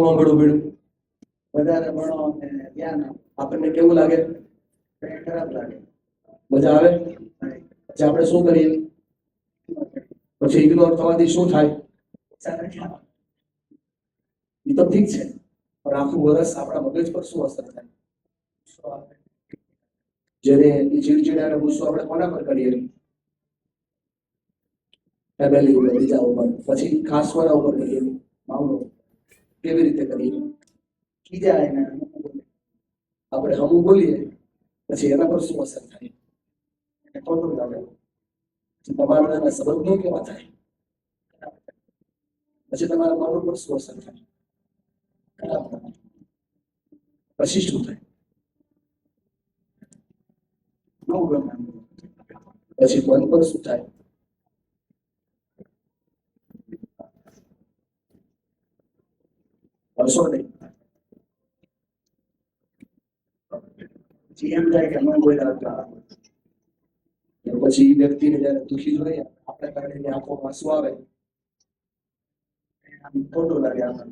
આંગળું ભીડું વધારે ભણો અને ધ્યાન આપણને કેવું લાગે? ખરાબ લાગે. મજા આવે? પછી આપણે શું કરીએ? પછી ઇગ્નોર થવાથી શું થાય? એ તો ઠીક છે, પણ આખું વર્ષ આપણા મગજ પર શું અસર થાય? જેને ચીડચીડા અને ગુસ્સો આપણે કોના પર કરીએ? ફેમિલી ઉપર, બીજા ઉપર, પછી ખાસ કોના ઉપર કરીએ? મામલો. કેવી રીતે કરીએ? ખીજાય ને આપણે હમું બોલીએ પછી એના પર શું અસર થાય? ખોટું લાગે. તમારા સંબંધો કેવા થાય? પછી તમારા મન ઉપર શું અસર થાય? ખરાબ થાય. પછી શું થાય? પછી મન પર શું થાય? હશો નહીં. એમ થાય કે ન બોલ્યા પછી વ્યક્તિને જયારે દુઃખી જોઈએ આપણે કારણે આંખોમાં આંસુ આવે ખોટું લાગે આપણને.